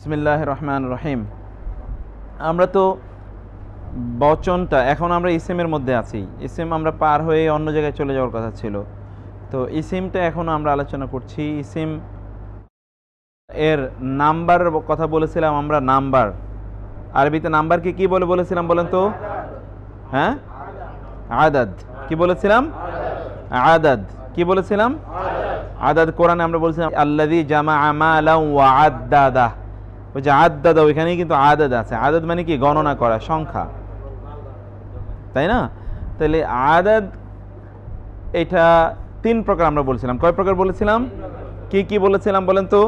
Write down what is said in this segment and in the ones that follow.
বিসমিল্লাহির রহমানির রহিম। আমরা তো বচনটা এখন আমরা ইসিমের মধ্যে আছি। ইসিম আমরা পার হয়ে অন্য জায়গায় চলে যাওয়ার কথা ছিল। তো ইসিমটা এখন আমরা আলোচনা করছি। ইসিম এর নাম্বারের কথা বলেছিলাম আমরা। নাম্বার আরবিতে নাম্বারকে কি বলে বলেছিলাম বলেন তো? হ্যাঁ, আদাদ। কি বলেছিলাম? আদাদ। কি বলেছিলাম? আদাদ। কোরআনে আমরা বলছিলাম আল্লাযী জামাআ মালান ওয়া আদ্দাদা। ওই যে আদ্দাদা, ওইখানেই কিন্তু আদাদ আছে। আদাদ মানে কি? গণনা করা, সংখ্যা, তাই না? তাহলে আদাদ এটা তিন প্রকার আমরা বলছিলাম। কয় প্রকার বলেছিলাম? কি কি বলেছিলাম বলেন তো?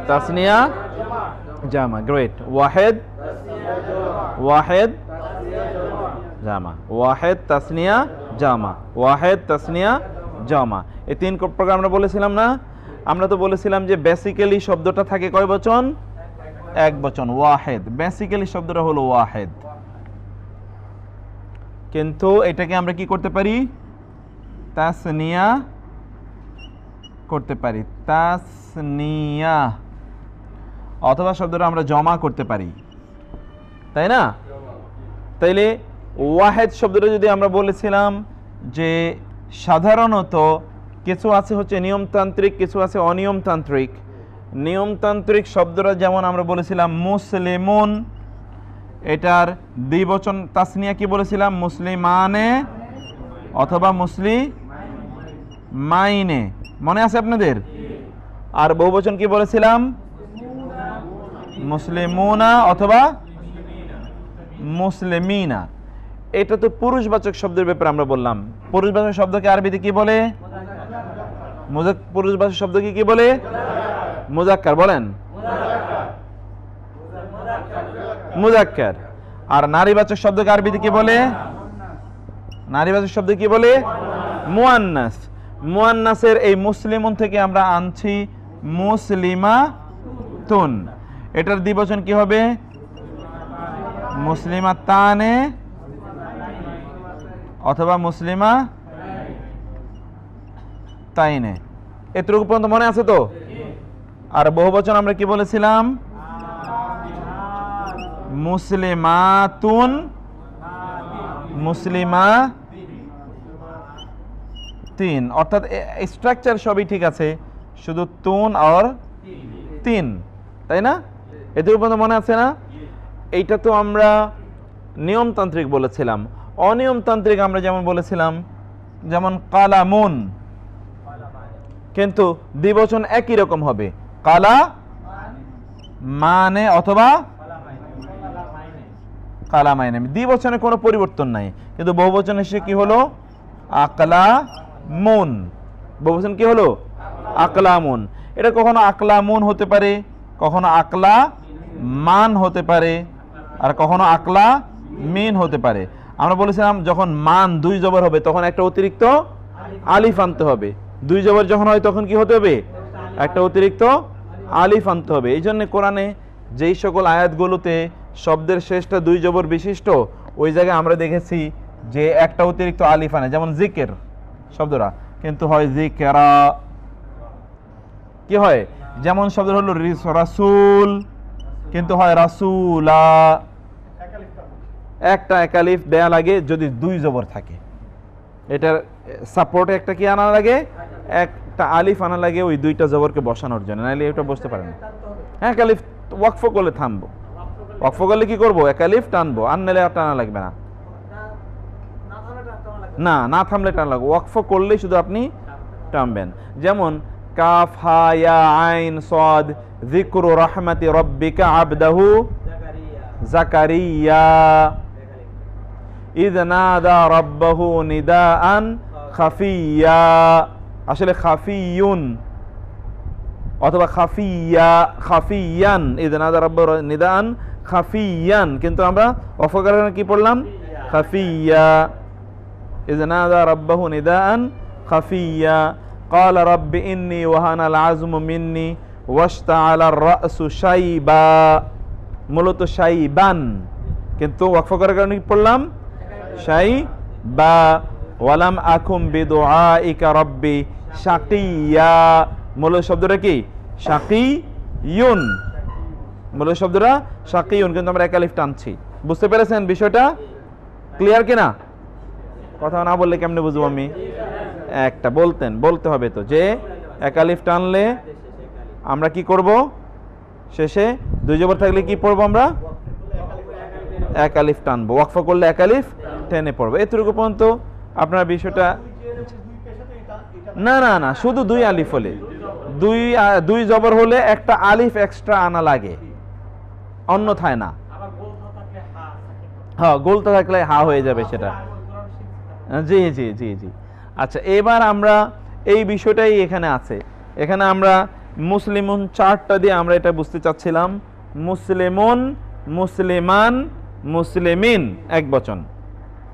তাসনিয়া, জামা। গ্রেট। ওয়াহেদ, ওয়াহেদ, জামা। ওয়াহেদ, তাসনিয়া, জামা। ওয়াহেদ, তাসনিয়া, জামা। এই তিন প্রকার আমরা বলেছিলাম না? আমরা তো বলেছিলাম যে বেসিক্যালি শব্দটা থাকে কয় বচন? এক বচন। ওয়াহেদ, বেসিক্যালি শব্দটা হলো ওয়াহেদ। কিন্তু এটাকে আমরা কি করতে পারি? তাসনিয়া করতে পারি। তাসনিয়া। অথবা শব্দটা আমরা জমা করতে পারি, তাই না? তাইলে ওয়াহেদ শব্দটা যদি আমরা বলেছিলাম যে সাধারণত কিছু আছে হচ্ছে নিয়মতান্ত্রিক, কিছু আছে অনিয়মতান্ত্রিক। নিয়মতান্ত্রিক শব্দটা যেমন আমরা বলেছিলাম মুসলিমুন, এটার দ্বিবচন তাসনিয়া কি বলেছিলাম? মুসলিমানে অথবা মুসলিমাইনে। মনে আছে আপনাদের? আর বহুবচন কি বলেছিলাম? মুসলিমুনা অথবা মুসলিমিনা। এটা তো পুরুষবাচক শব্দের ব্যাপারে আমরা বললাম। পুরুষবাচক শব্দকে আরবিতে কি বলে? পুরুষবাচক শব্দকে কি বলে? মুজাক্কার। বলেন মুজাক্কার। আর নারীবাচক শব্দকে আরবিতে কি বলে? নারীবাচক শব্দ কি বলে? মুয়ান্নাস। মুয়ান্নাসের এই মুসলিমুন থেকে আমরা আনছি মুসলিমাতুন। এটার দ্বিবচন কি হবে? মুসলিমাতানে অথবা মুসলিমা তাইনে। এতটুকু পর্যন্ত মনে আছে তো? আর বহুবচন আমরা কি বলেছিলাম? মুসলিমাতুন, মুসলিমা তিন। অর্থাৎ স্ট্রাকচার সবই ঠিক আছে, শুধু তুন আর তিন, তাই না? এতটুকু পর্যন্ত মনে আছে না? এইটা তো আমরা নিয়মতান্ত্রিক বলেছিলাম। অনিয়মতান্ত্রিক আমরা যেমন বলেছিলাম, যেমন কালামুন, কিন্তু দ্বিবচন একই রকম হবে, কালা মানে অথবা কালামাইনে। দ্বিবচনে কোনো পরিবর্তন নাই, কিন্তু বহুবচন এসে কি হলো? আকলামুন। বহুবচন কি হলো? আকলামুন। এটা কখনো আকলামুন হতে পারে, কখনো আকলা মান হতে পারে, আর কখনো আকলা মিন হতে পারে। আমরা বলেছিলাম যখন মান দুই জবর হবে তখন একটা অতিরিক্ত আলিফ আনতে হবে। দুই জবর যখন হয় তখন কি হতে হবে? একটা অতিরিক্ত আলিফ আনতে হবে। এই জন্য কোরআনে যেই সকল আয়াতগুলোতে শব্দের শেষটা দুই জবর বিশিষ্ট, ওই জায়গায় আমরা দেখেছি যে একটা অতিরিক্ত আলিফ আনে। যেমন জিকের শব্দটা কিন্তু হয় জিকেরা। কি হয়? যেমন শব্দ হলো রাসূল, কিন্তু হয় রাসূলা। একটা একালিফ দেয়া লাগে যদি দুই জবর থাকে। এটার সাপোর্টে একটা কি আনা লাগে? একটা আলিফ আনা লাগে ওই দুইটা জবরকে বসানোর জন্য, নাহলে এটা বসতে পারে না। হ্যাঁ, একালিফ ওয়াকফ করলে থামবো। ওয়াকফ করলে কি করবো? একালিফ টানবো, আর নাহলে আর টানা লাগবে না। না, না থামলে টানা লাগবে। ওয়াকফ করলেই শুধু আপনি টানবেন। যেমন কাফ হা ইয়া আইন সাদ যিকরু রাহমাতি রাব্বিকা আবদাহু জাকারিয়া ইয নাদা রাব্বাহু নিদাআন খাফিয়া। আসলে খাফিয়ুন অথবা খাফিয়া, খাফিয়ান। ইয নাদা রাব্বাহু নিদাআন খাফিয়ান, কিন্তু আমরা অফকারণে কি পড়লাম? খাফিয়া। ইয নাদা রাব্বাহু নিদাআন খাফিয়া। ক্বালা রাব্বি ইন্নী ওয়াহানা আল আযমু মিন্নী ওয়াশতাআলা আর রাসু শাইবা। মূলত শাইবান, কিন্তু ওয়াকফ করার কারণে কি পড়লাম? শাইবা। ওয়ালাম আকুম বিদুআইকা রাব্বি শাকিয়া। মূল শব্দটা কি? শাকি ইউন, মূল শব্দটা শাকিউন, কিন্তু আমরা এক আলিফ টানছি। বুঝতে পেরেছেন বিষয়টা? ক্লিয়ার কিনা? কথা না বললে কেমনে বুঝবো আমি? একটা বলতে হবে তো যে এক আলিফ টানলে আমরা কি করব? শেষে দুই জবর থাকলে কি পড়বো আমরা? এক আলিফ টানবো। ওয়াকফা করলে এক আলিফ টেনে পড়বো। এতটুকু পর্যন্ত আপনার বিষয়টা। না না না, শুধু দুই আলিফ হলে, দুই জবর হলে একটা আলিফ এক্সট্রা আনা লাগে, অন্যথায় না। হ্যাঁ, গোলতা থাকলে হা হয়ে যাবে সেটা। জি জি জি জি। আচ্ছা, এবার আমরা এই বিষয়টাই এখানে আছে। এখানে আমরা মুসলিমুন চারটা দিয়ে আমরা এটা বুঝতে চাচ্ছিলাম। মুসলিমুন, মুসলিমান, মুসলিমিন, এক বচন,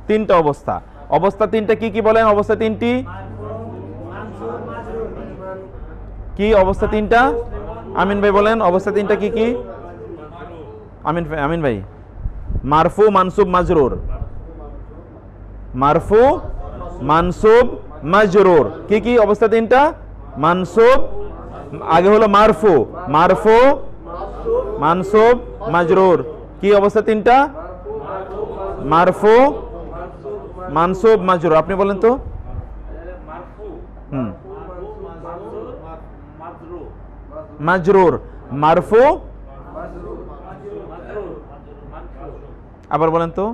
তিনটা অবস্থা। অবস্থা তিনটা কি কি বলেন? অবস্থা তিনটি কি? অবস্থা তিনটা আমিন ভাই বলেন, অবস্থা তিনটা কি কি? আমিন ভাই। মারফু, মানসুব, মাজরুর। মারফু, মানসুব, মাজরুর। কি কি অবস্থা তিনটা? মানসুব, আগে হলো মারফু, মারফু, মানসুব, মাজরুর। কি অবস্থা তিনটা? মারফু, মানসুব, মাজরুর। আপনি বলেন তো। মাজরুর, মারফু, আবার বলেন তো।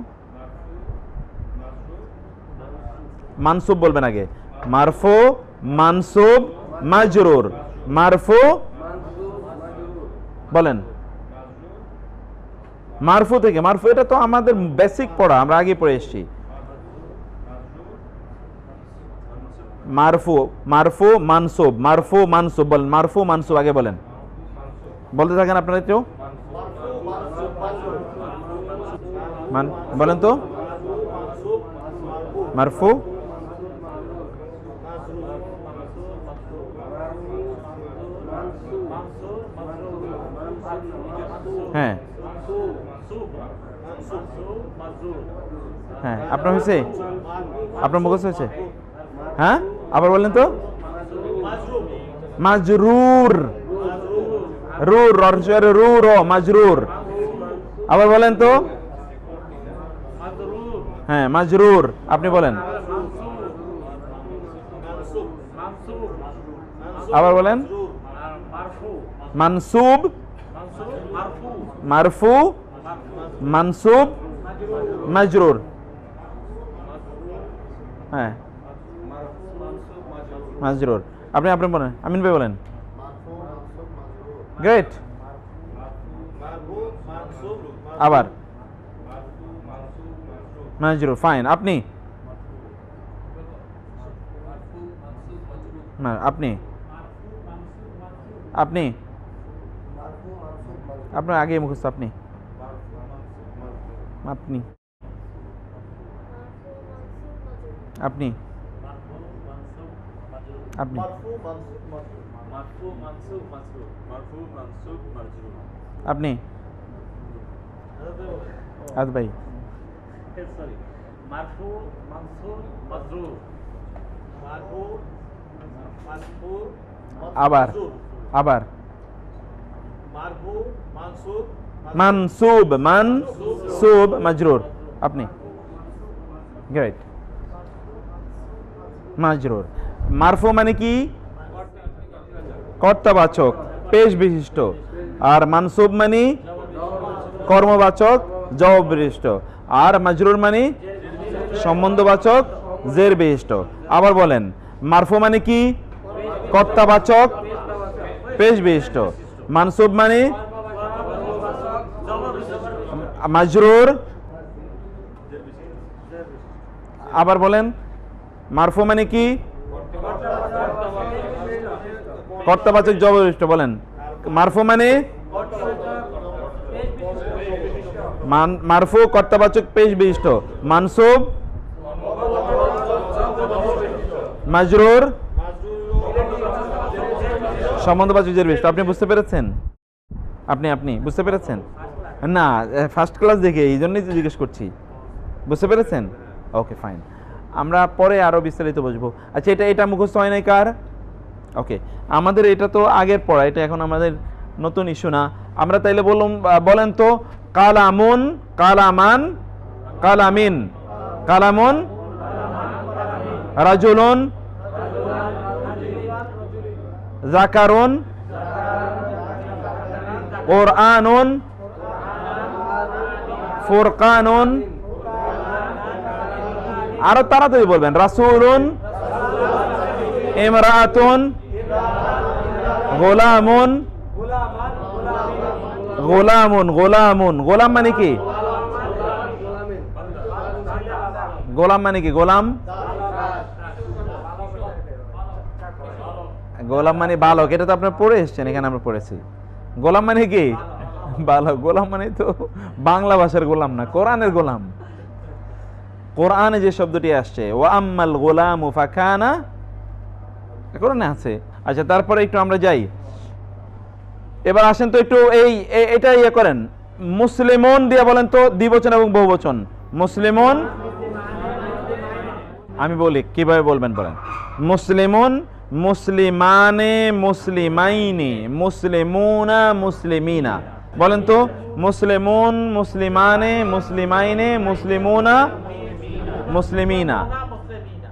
মানসুব বলবেন আগে। মারফু, মানসুব, মাজরুর। মারফু বলেন। মারফু থেকে, মারফু এটা তো আমাদের বেসিক পড়া, আমরা আগে পড়ে এসেছি। মারফু, মারফু, মানসুব, মারফু, মানসুব বলেন। মারফু, মানসুব আগে বলেন, বলতে থাকেন আপনারা কেউ বলেন তো। মারফু, হ্যাঁ হ্যাঁ, আপনার হয়েছে? আপনার মুখস্থ হয়েছে? হ্যাঁ, আবার বলেন তো। মাজরুর, রুর, রুর, মাজরুর। আবার বলেন তো। হ্যাঁ, মাজরুর। আপনি বলেন, আবার বলেন। মানসুব, মারফু, মানসুব, মাজরুর। হ্যাঁ, মাজরুর। আপনি আপনি বলেন, আমিন ভাই বলেন। গ্রেট। আবার মাজরুর, ফাইন। আপনি আপনি আপনি আপনার আগে মুখস্থ। আপনি আপনি আপনি আপনি আপনি আদ ভাই। আবার আবার মানসুব, মানসুব, মাজরুর। আপনি গ্রেট। মাজরুর। মারফু মানে কি? কর্তাবাচক, পেশ বিশিষ্ট। আর মানসুব মানে কর্মবাচক, জবাব বিশিষ্ট। আর মাজরুর মানে সম্বন্ধবাচক, জের বিশিষ্ট। আবার বলেন, মারফু মানে কি? কর্তাবাচক, পেশ বিশিষ্ট। মানসুব মানে মাজরুর। আবার বলেন, মারফু মানে কি? কর্তাবাচক, জবাব বিশিষ্ট। বলেন, মারফু মানে মারফু, কর্তাবাচক, পেশ বিশিষ্ট। মানসুব, মাজরুর, সম্বন্ধবাচক, জের বিশিষ্ট। আপনি বুঝতে পেরেছেন? আপনি বুঝতে পেরেছেন? না, ফার্স্ট ক্লাস দেখে এই জন্যই তো জিজ্ঞেস করছি। বুঝতে পেরেছেন? ওকে, ফাইন। আমরা পরে আরো বিস্তারিত বুঝবো। আচ্ছা, এটা মুখস্থ হয় নাই কার? ওকে, আমাদের এটা তো আগের পড়া, এটা এখন আমাদের নতুন ইস্যু না। আমরা তাইলে বললাম, বলেন তো কালামুন, কালামান, কালামিন, কালামুন, রাজুলুন, যাকারুন, কুরআনুন, ফুরকানুন, আরো তাড়াতাড়ি বলবেন, রাসূলুন, ইমরাতুন, গোলামুন, গোলামুন, গোলামুন, গোলাম মানে কি? গোলাম মানে কি? গোলাম, গোলাম মানে বালক, এটা তো আপনারা পড়ে এসছেন, এখানে আমরা পড়েছি। গোলাম মানে কি? বালক। গোলাম মানে তো বাংলা ভাষার গোলাম না, কোরআনের গোলাম। কোরআনে যে শব্দটি আসছে ওয়া আম্মাল গোলামু ফাকানা, কোরআনে আছে। আচ্ছা, তারপরে একটু আমরা যাই, এবার আসেন তো একটু এটা ইয়ে করেন, মুসলিমুন দিয়ে বলেন তো দ্বিবচন এবং বহুবচন। মুসলিমুন, আমি বলি কিভাবে বলবেন, বলেন মুসলিমুন, মুসলিমানে, মুসলিমাইনি, মুসলিমুনা, মুসলিমিনা। বলেন তো মুসলিমুন, মুসলিমানে, মুসলিমাইনে, মুসলিমুনা, মুসলিমিনা।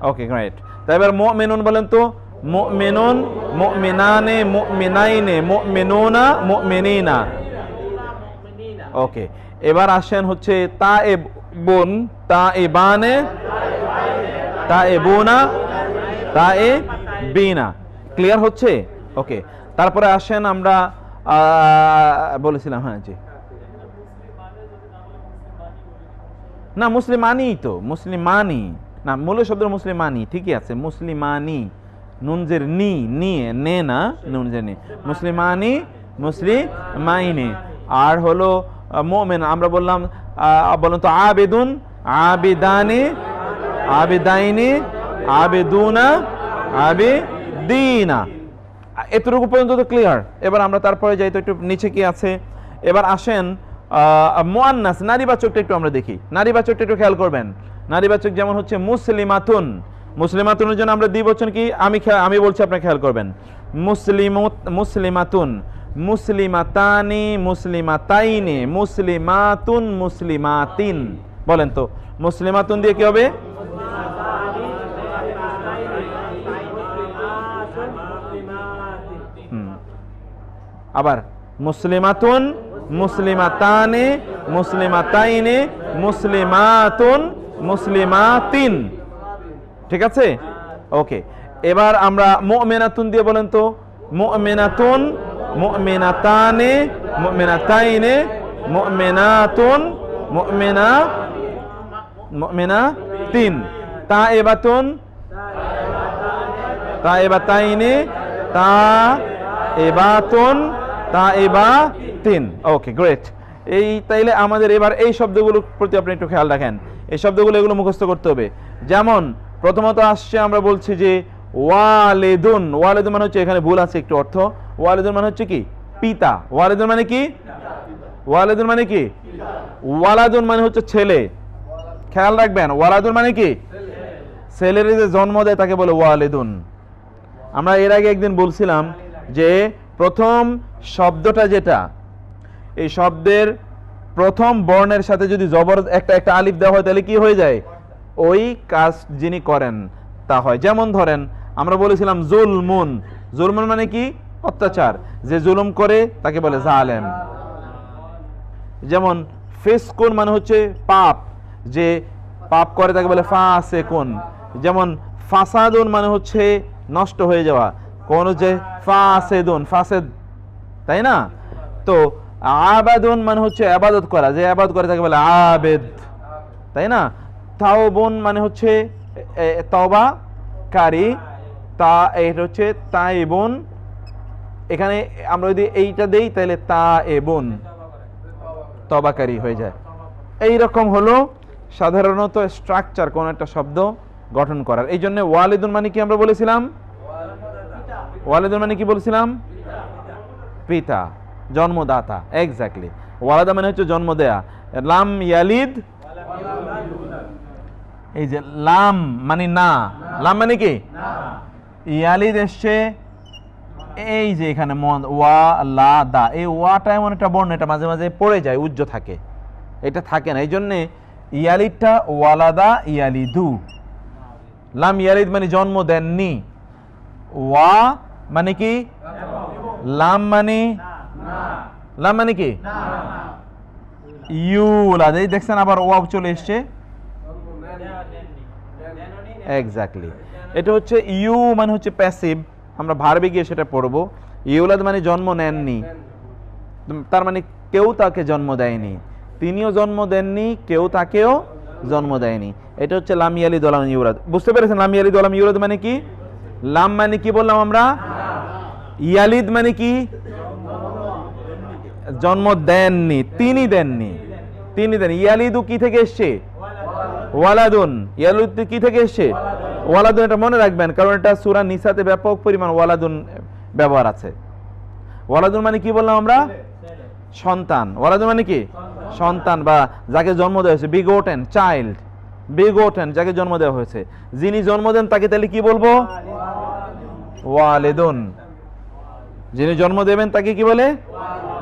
ওকে, গ্রেট। তাই এবার মুমিনুন বলেন তো, মুমিনুন, মুমিনানে, মুমিনাইনে, মুমিনুনা, মুমিনিনা। ওকে, এবার আসেন হচ্ছে তায়েবুন, তায়েবানে, তায়েবুনা, তায়েবিনা। ক্লিয়ার হচ্ছে? ওকে, তারপরে আসেন আমরা বলেছিলাম, হ্যাঁ জি, না মুসলিমানি তো, মুসলিমানি না, মূল শব্দ মুসলিমানি, ঠিকই আছে, মুসলিমানি, নুনজের নি, নিয়ে নে না, নুনজের নি, মুসলিমানি, মুসলিমাইনি। আর হলো মুমিন, আমরা বললাম বলুন তো আবেদুন, আবিদানি, আবিদাইনি, আবেদুনা, আবিদিনা। এতটুকু পর্যন্ত তো ক্লিয়ার। এবার আমরা তারপরে যাই তো একটু নিচে কি আছে। এবার আসেন মুআন্নাস, নারীবাচকটা একটু আমরা দেখি। নারীবাচকটা একটু খেয়াল করবেন। নারীবাচক যেমন হচ্ছে মুসলিমাতুন, মুসলিমাতুনের জন্য আমরা দ্বিবচন কি আমি বলছি, আপনি খেয়াল করবেন। মুসলিমাতুন, মুসলিমাতানি, মুসলিমাতাইনি, মুসলিমাতুন, মুসলিমাতিন। বলেন তো মুসলিমাতুন দিয়ে কি হবে? আবার মুসলিমাতুন, মুসলিমাতানি, মুসলিমাতাইনি, মুসলিমাতুন, মুসলিমাতিন। ঠিক আছে? ওকে, এবার আমরা মুমিনাতুন দিয়ে বলেন তো, মুমিনাতুন, মুমিনাতানি, মুমিনাতাইনি, মুমিনাতুন, মুমিনাতিন। তায়েবাতুন, তায়েবাতাইনি, তায়েবাতুন, তায়েবাতিন। ওকে, গ্রেট। তাইলে আমাদের এবার এই শব্দগুলোর প্রতি আপনি একটু খেয়াল রাখেন। এই শব্দগুলো এগুলো মুখস্থ করতে হবে। যেমন প্রথমত আসছে, আমরা বলছি যে ওয়ালিদুন। ওয়ালিদুন মানে হচ্ছে, এখানে ভুল আছে একটু অর্থ। ওয়ালিদুন মানে হচ্ছে কি? পিতা। ওয়ালিদুন মানে কি? ওয়ালিদুন মানে কি? ওয়ালাদুন মানে হচ্ছে ছেলে। খেয়াল রাখবেন, ওয়ালাদুন মানে কি? ছেলের যে জন্ম দেয় তাকে বলে ওয়ালিদুন। আমরা এর আগে একদিন বলছিলাম যে প্রথম শব্দটা যেটা, এই শব্দের প্রথম বর্ণের সাথে যদি জবর একটা আলিফ দেওয়া হয় তাহলে কি হয়ে যায়? ওই কাজ যিনি করেন তা হয়। যেমন ধরেন আমরা বলেছিলাম জুলমুন। জুলমুন মানে কি? অত্যাচার। যে জুলুম করে তাকে বলে জালেম। যেমন ফিসকুন মানে হচ্ছে পাপ, যে পাপ করে তাকে বলে ফাসিকুন। যেমন ফাসাদুন মানে হচ্ছে নষ্ট হয়ে যাওয়া, কোন যে ফাসেদুন, ফাসেদ, তাই না? তো আবাদুন মানে হচ্ছে ইবাদত করা, যে ইবাদত করে তাকে বলে আবেদ, তাই না? তাওবুন মানে হচ্ছে তওবাকারী, এটা হচ্ছে তাইবুন। এখানে আমরা যদি এইটা দেই তাহলে তাইবুন, তওবাকারী হয়ে যায়। এই রকম হলো সাধারণত স্ট্রাকচার কোন একটা শব্দ গঠন করার। এই জন্য ওয়ালিদুন মানে কি আমরা বলেছিলাম? ওয়ালিদুন মানে কি বলেছিলাম? পিতা, জন্মদাতা। এক্স্যাক্টলি, ওয়ালাদা মানে হচ্ছে জন্ম দেয়া। লাম ইয়ালিদ, এই যে লাম মানে না, লাম মানে কি? ইয়ালিদ এসছে এই যে এখানে ওয়া লা দা, এই ওয়াটা এমন একটা বর্ণ, এটা মাঝে মাঝে পড়ে যায়, উজ্জ থাকে, এটা থাকে না। এই জন্যে ইয়ালিদটা ওয়ালাদা ইয়ালিদু। লাম ইয়ালিদ মানে জন্ম দেননি, ওয়া মানে কি, লাম মানে কি ইউলাদ, এই দেখছেন আবার ওয়াও চলে এসছে, এক্স্যাক্টলি। এটা হচ্ছে ইউ মানে হচ্ছে প্যাসিভ, আমরা ভার্বে গিয়ে সেটা পড়বো। ইউলাদ মানে জন্ম নেননি, তার মানে কেউ তাকে জন্ম দেয়নি, তিনিও জন্ম দেননি, কেউ তাকেও জন্ম দেয়নি। এটা হচ্ছে লাম ইয়ালিদ ওয়া লাম ইউলাদ। বুঝতে পেরেছেন লাম ইয়ালিদ ওয়া লাম ইউলাদ মানে কি? লাম মানে কি বললাম আমরা? ইয়ালিদ মানে কি? জন্ম দেননি, তিনি দেননি, তিনি দেন। ইয়ালিদু কি থেকে এসছে? ওয়ালাদুন। ইয়ালিদ কি থেকে এসছে? ওয়ালাদুন। এটা মনে রাখবেন, কারণ এটা সূরা নিসাতে ব্যাপক পরিমাণ ওয়ালাদুন ব্যবহার আছে। ওয়ালাদুন মানে কি বললাম আমরা? সন্তান। ওয়ালাদুন মানে কি? সন্তান বা যাকে জন্ম দেওয়া হয়েছে, বিগোটেন চাইল্ড, বিগোটেন যাকে জন্ম দেওয়া হয়েছে, যিনি জন্ম দেন তাকে তাহলে কি বলবো? ওয়ালিদুন। যিনি জন্ম দেবেন তাকে কি বলে?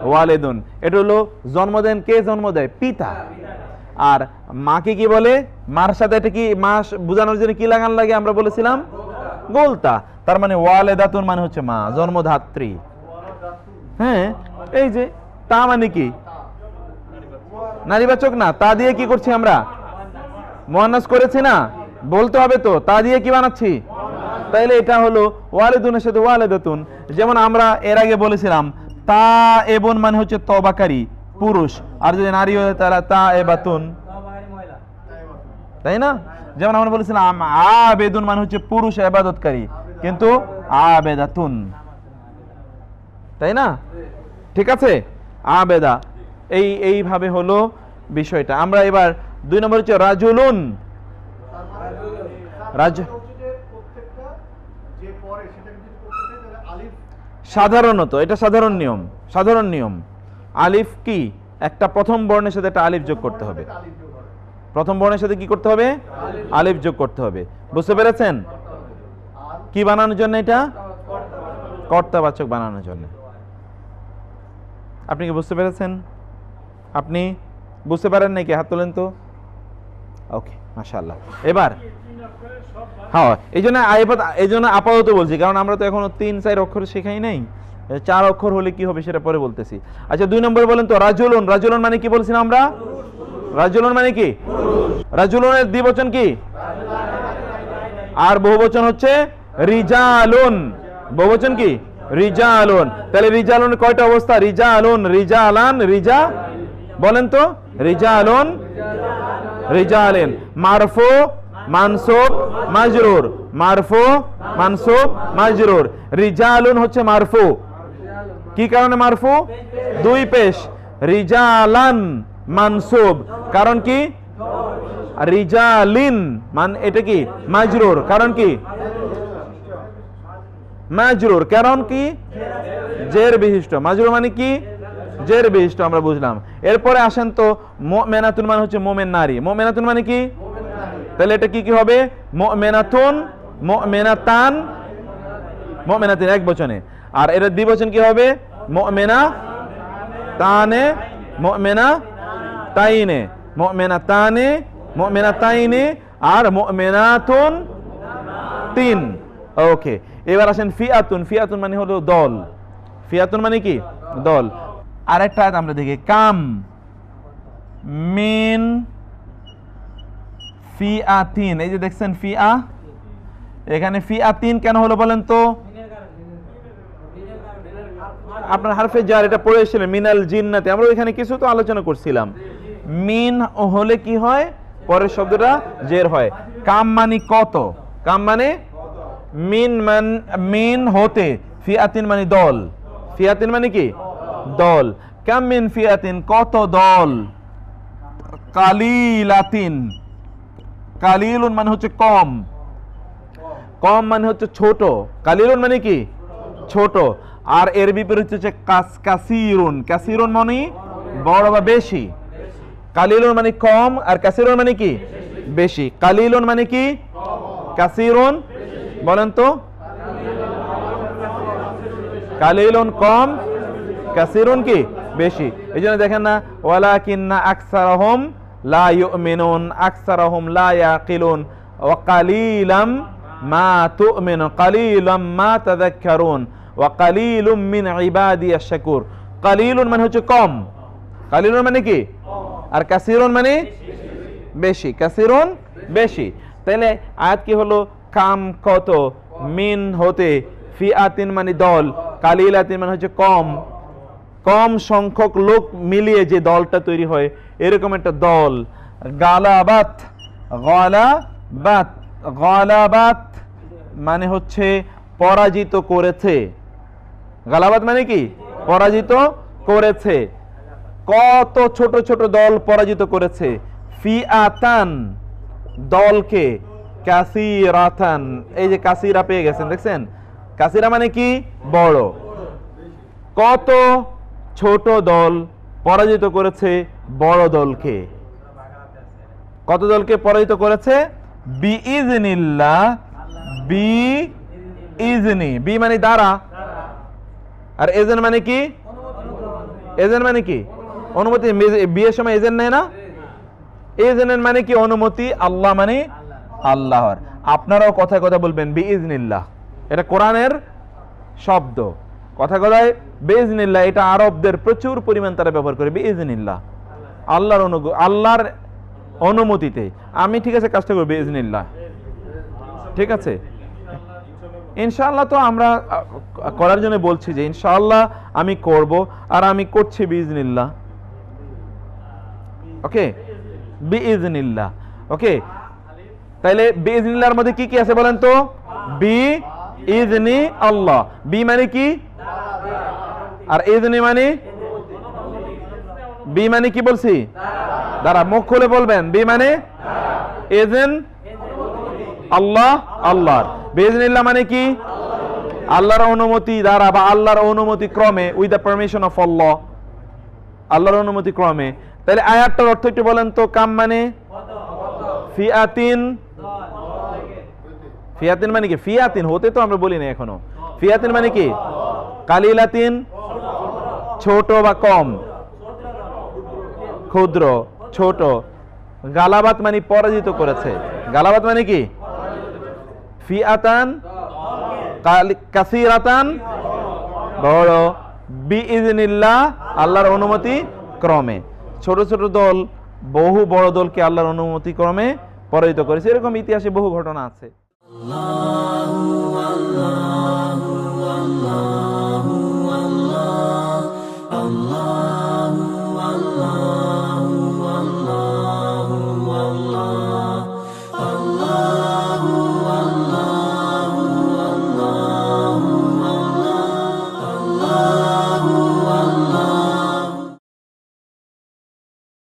ওয়ালিদুন। এটা হলো জন্ম দেন, কে জন্ম দেয়? পিতা। আর মাকে কি বলে? মার সাথে এটা কি মা বোঝানোর জন্য কি লাগান লাগে আমরা বলেছিলাম? গোলতা। তার মানে ওয়ালিদাতুন মানে হচ্ছে মা, জন্মধাত্রী। হ্যাঁ, এই যে তা মানে কি? নারীবাচক না, তা দিয়ে কি করছি আমরা? মুয়ান্নাস করেছি না, বলতে হবে তো, তা দিয়ে কি বানাচ্ছি? তাইলে এটা হলো ওয়ালিদুনের সাথে ওয়ালিদাতুন। যেমন আমরা এর আগে বলেছিলাম তা এবন মানে হচ্ছে তওবাকারী পুরুষ, আর যদি নারী হয় তাহলে তা এবাতুন, তাই না? যেমন আমরা বলেছিলাম আবেদুন মানে হচ্ছে পুরুষ ইবাদতকারী, কিন্তু আবেদাতুন, তাই না? ঠিক আছে, আবেদা। এইভাবে হলো বিষয়টা। আমরা এবার 2 নম্বর হচ্ছে রাজুলুন। সাধারণত এটা সাধারণ নিয়ম, সাধারণ নিয়ম। আলিফ কি? একটা প্রথম বর্ণের সাথে একটা আলিফ যোগ করতে হবে। প্রথম বর্ণের সাথে কি করতে হবে? আলিফ যোগ করতে হবে। বুঝতে পেরেছেন? কি বানানোর জন্য? এটা কর্তাবাচক বানানোর জন্য। আপনি কি বুঝতে পেরেছেন? আপনি বুঝতে পারেন নাকি? হাত তোলেন তো। ওকে, মাশাআল্লাহ। এবার হ্যাঁ, এই জন্য আপাতত বলছি, কারণ আমরা তো এখনো 3-4 অক্ষর শেখাই নাই। 4 অক্ষর হলে কি হবে সেটা পরে বলতেছি। আচ্ছা, 2 নম্বর বলেন তো রাজুলুন। রাজুলুন মানে কি বলছিলাম আমরা? রাজুলুন মানে কি? রাজুলুনের দ্বিবচন কি? আর বহুবচন হচ্ছে রিজালুন। বহুবচন কি? রিজালুন। তাহলে রিজালুন কয়টা অবস্থা? রিজালুন, রিজালান, রিজা, বলেন তো। রিজালুন, রিজালিন। মারফু, মানসুব, মাজরুর। মারফু, মানসুব, মাজরুর। রিজালুন হচ্ছে মারফু। কি কারণে মারফু? 2 পেশ। রিজালান মানসুব, কারণ কি? রিজালিন মান এটা কি? মাজরুর, কারণ কি? মাজরুর, কারণ কি? জের বিশিষ্ট। মাজরুর মানে কি? জের বিশিষ্ট, আমরা বুঝলাম। এরপরে আসেন তো মুমিনাতুন মানে হচ্ছে মুমিন নারী। মুমিনাতুন মানে কি? তাহলে এটা কি কি হবে? মুমিনাতুন, মুমিনাতান, মুমিনাতিন এক বচনে। আর এর দ্বিবচন কি হবে? মুমিনা তানে, মুমিনা তাইনে, মুমিনা তানে, মুমিনা তাইনে, আর মুমিনাতুন 3। ওকে, এবার আসেন ফিআতুন। ফিআতুন মানে হলো দল। ফিআতুন মানে কি? দল। আরেকটা আয়াত আমরা দেখি, কাম মিন ফিআতিন। এই যে দেখছেন ফিআ, এখানে ফিআতিন কেন হলো বলেন তো? আপনার হারফে জার, এটা পড়ে এসেছিলেন মিনাল জিন্নাতে, আমরা এখানে কিছু তো আলোচনা করছিলাম। মিন হলে কি হয়? পরের শব্দটা জের হয়। কাম মানে কত, কাম মানে মিন হতে, ফিআতিন মানে দল। ফিআতিন মানে কি? দল। কাম মিন ফিআতিন, কত দল। কালিলাতিন, কালিলুন মানে হচ্ছে কম, কম মানে হচ্ছে ছোট। কালিলুন মানে কি? ছোট। আর এর বিপরীত হচ্ছে কাসিরুন। কাসিরুন মানে বড় বা বেশি। কালিলুন মানে কম, আর কাসিরুন মানে কি? বেশি। কালিলুন মানে কি? কাসিরুন, বলেন তো। কালিলুন কম, কাসিরুন কি বেশি। এই জন্য দেখেন না, ওয়ালাকিন্না আকসারহুম লা ইউমিনুন, আকসারহুম লা ইয়াকিলুন, ওয়া কালিলাম মা তুমিনুন, কালিলাম মা তাযাক্কারুন, ওয়া কালিলুম মিন ইবাদিয়াশ শাকুর। কালিলুন মানে হচ্ছে কম, কালিলুন মানে কি, আর কাসিরুন মানে বেশি, কাসিরুন বেশি। তাহলে আয়াত কি হলো, কাম কত, মিন হতে, ফিআতিন মানে দল, কালিলাতিন মানে হচ্ছে কম, কম সংখ্যক লোক মিলিয়ে যে দলটা তৈরি হয় এরকম একটা দল। গালাবাত, গালাবাত, গালাবাত মানে হচ্ছে পরাজিত করেছে, গালাবাত মানে কি পরাজিত করেছে। কত ছোট ছোট দল পরাজিত করেছে, ফিআতান দলকে, কাসিরাতান, এই যে কাসিরা পেয়ে গেছেন দেখছেন, কাসিরা মানে কি বড়। কত ছোট দল পরাজিত করেছে বড় দলকে, কত দলকে পরাজিত করেছে, বিইজনিল্লাহ, বিইজনি, বি মানে দ্বারা, আর এজেন মানে কি, এজেন মানে কি অনুমতি, বিয়ের সময় এজেন নেয় না, এজেনের মানে কি অনুমতি, আল্লাহ মানে আল্লাহর। আপনারাও কথায় কথা বলবেন বিইজনিল্লাহ, এটা কোরআনের শব্দ। কথা কথায় বিইজনিল্লাহ, এটা আরবদের প্রচুর পরিমাণ তারা ব্যবহার করে, বিইজনিল্লাহ আল্লাহর আল্লাহর অনুমতিতে। আমি ঠিক আছে কাজটা করব বিইজনিল্লাহ, ঠিক আছে ইনশাআল্লাহ। তো আমরা করার জন্য বলছি যে ইনশাআল্লাহ আমি করব, আর আমি করছি বিইজনিল্লাহ। ওকে, বিইজনিল্লাহ। ওকে, তাহলে বিইজনিল্লাহর মধ্যে কি কি আছে বলেন তো, বিইজনি আল্লাহ, বি মানে কি, আর ইজনি মানে, বি মানে কি বলছি, দাঁড়া মুখ খুলে বলবেন, বি মানে ইজেন আল্লাহ, আল্লাহর। বিইজনিল্লাহ মানে কি, আল্লাহর অনুমতি দ্বারা বা আল্লাহর অনুমতি ক্রমে, উইথ দ্য পারমিশন অফ আল্লাহ, আল্লাহর অনুমতি ক্রমে। তাহলে আয়াতটার অর্থ একটু বলেন তো, কাম মানে ফিআতিন, ফিআতিন মানে কি, ফিআতিন হতে তো আমরা বলি না এখনো, ফিআতিন মানে কি, কালিলাতিন ছোট বা কম, ক্ষুদ্র ছোট, গালাবাত মানে পরাজিত করেছে, গালাবাত মানে কি, ফিআতান কাসিরাতান বড়, বিইজনিল্লাহ আল্লাহর অনুমতি ক্রমে। ছোট ছোট দল বহু বড় দলকে আল্লাহর অনুমতি ক্রমে পরাজিত করেছে, এরকম ইতিহাসে বহু ঘটনা আছে।